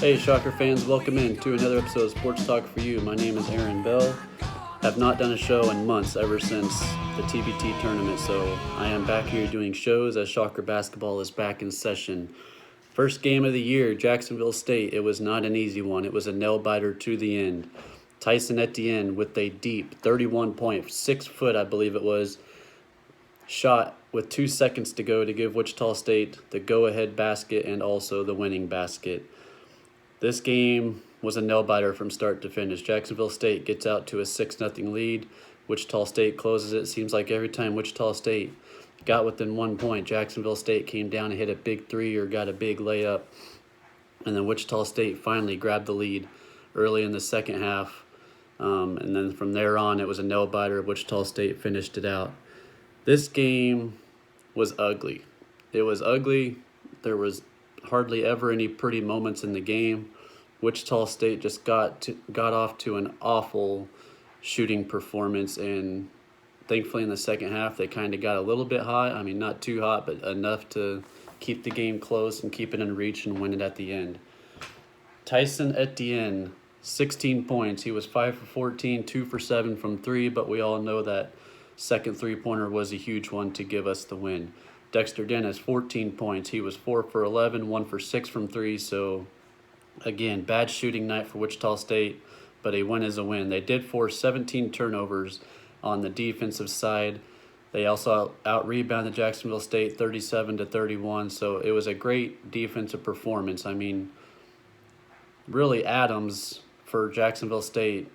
Hey, Shocker fans, welcome in to another episode of Sports Talk for You. My name is Aaron Bell. Have not done a show in months, ever since the TBT tournament, so I am back here doing shows as Shocker basketball is back in session. First game of the year, Jacksonville State. It was not an easy one. It was a nail-biter to the end. Tyson Etienne with a deep 31-point, 6-foot, I believe it was, shot with 2 seconds to go to give Wichita State the go-ahead basket and also the winning basket. This game was a nail-biter from start to finish. Jacksonville State gets out to a 6-0 lead. Wichita State closes it. Seems like every time Wichita State got within 1 point, Jacksonville State came down and hit a big three or got a big layup. And then Wichita State finally grabbed the lead early in the second half. And then from there on, it was a nail-biter. Wichita State finished it out. This game was ugly. It was ugly. There was hardly ever any pretty moments in the game. Wichita State just got off to an awful shooting performance, and thankfully in the second half they kind of got a little bit hot. I mean, not too hot, but enough to keep the game close and keep it in reach and win it at the end. Tyson Etienne, 16 points. He was 5 for 14, 2 for 7 from three, but we all know that second three-pointer was a huge one to give us the win. Dexter Dennis, 14 points. He was 4 for 11, 1 for 6 from three. So, again, bad shooting night for Wichita State, but a win is a win. They did force 17 turnovers on the defensive side. They also out-rebounded Jacksonville State 37-31, so it was a great defensive performance. I mean, really, Adams for Jacksonville State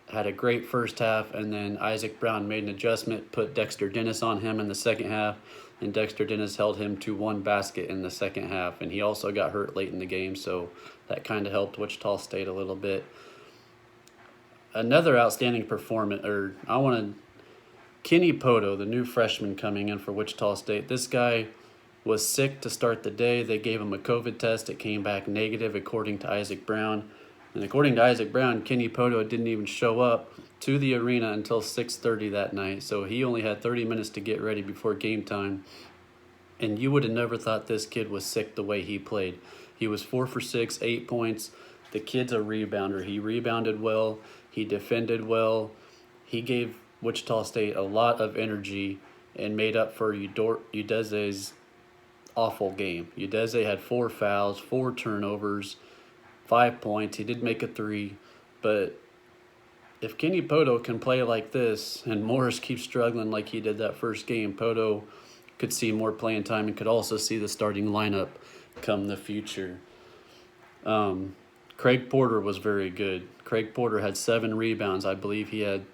had a great first half, and then Isaac Brown made an adjustment, put Dexter Dennis on him in the second half, and Dexter Dennis held him to one basket in the second half, and he also got hurt late in the game, so that kind of helped Wichita State a little bit. Another outstanding performance, Kenny Poto, the new freshman coming in for Wichita State. This guy was sick to start the day. They gave him a COVID test. It came back negative, according to Isaac Brown. And according to Isaac Brown, Kenny Poto didn't even show up to the arena until 6:30 that night. So he only had 30 minutes to get ready before game time. And you would have never thought this kid was sick the way he played. He was 4 for 6, 8 points. The kid's a rebounder. He rebounded well. He defended well. He gave Wichita State a lot of energy and made up for Udeze's awful game. Udeze had 4 fouls, 4 turnovers, 5 points. He did make a three, but if Kenny Poto can play like this and Morris keeps struggling like he did that first game, Poto could see more playing time and could also see the starting lineup come the future. Craig Porter was very good. Craig Porter had 7 rebounds. I believe he had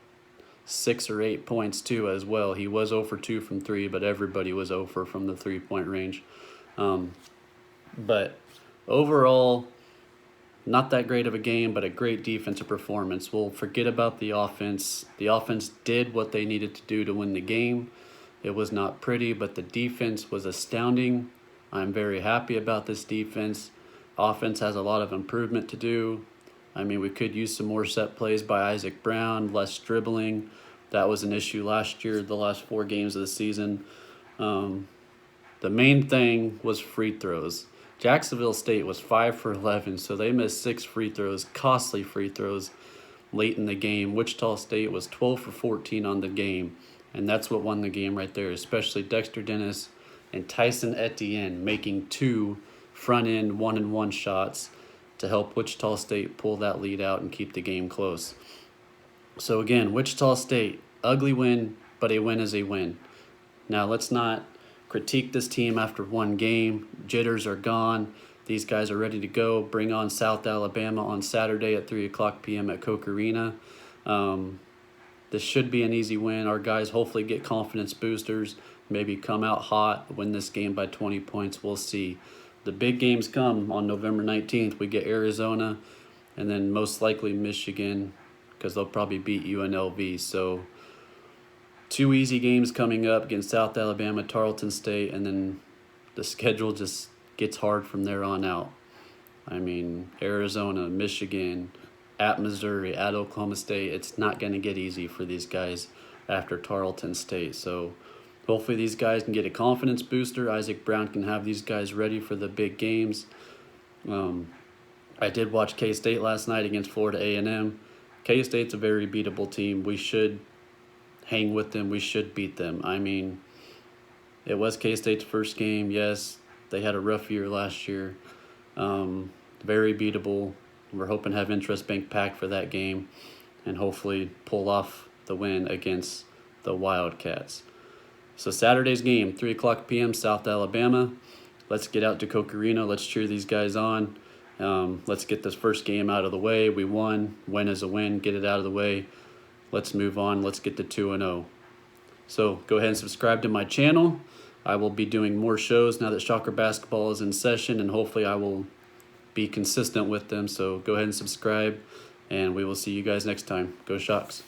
6 or 8 points too as well. He was 0 for 2 from 3, but everybody was 0 for from the 3-point range. But overall, not that great of a game, but a great defensive performance. We'll forget about the offense. The offense did what they needed to do to win the game. It was not pretty, but the defense was astounding. I'm very happy about this defense. Offense has a lot of improvement to do. I mean, we could use some more set plays by Isaac Brown, less dribbling. That was an issue last year, the last 4 games of the season. The main thing was free throws. Jacksonville State was 5 for 11, so they missed 6 free throws, costly free throws late in the game. Wichita State was 12 for 14 on the game, and that's what won the game right there, especially Dexter Dennis and Tyson Etienne making 2 front-end 1-and-1 shots to help Wichita State pull that lead out and keep the game close. So again, Wichita State, ugly win, but a win is a win. Now let's not critique this team after one game. Jitters are gone. These guys are ready to go. Bring on South Alabama on Saturday at 3 o'clock p.m. at Koch Arena. This should be an easy win. Our guys hopefully get confidence boosters, maybe come out hot, win this game by 20 points. We'll see. The big games come on November 19th. We get Arizona and then most likely Michigan, because they'll probably beat UNLV. So 2 easy games coming up against South Alabama, Tarleton State, and then the schedule just gets hard from there on out. I mean, Arizona, Michigan, at Missouri, at Oklahoma State, it's not going to get easy for these guys after Tarleton State. So hopefully these guys can get a confidence booster. Isaac Brown can have these guys ready for the big games. I did watch K-State last night against Florida A&M. K-State's a very beatable team. We should hang with them. We should beat them. I mean, it was K-State's first game. Yes, they had a rough year last year. Very beatable. We're hoping to have Interest Bank packed for that game and hopefully pull off the win against the Wildcats. So Saturday's game, 3 o'clock p.m., South Alabama. Let's get out to Cocorino. Let's cheer these guys on. Let's get this first game out of the way. We won. Win is a win. Get it out of the way. Let's move on. Let's get to 2-0. So go ahead and subscribe to my channel. I will be doing more shows now that Shocker Basketball is in session, and hopefully I will be consistent with them. So go ahead and subscribe, and we will see you guys next time. Go Shocks.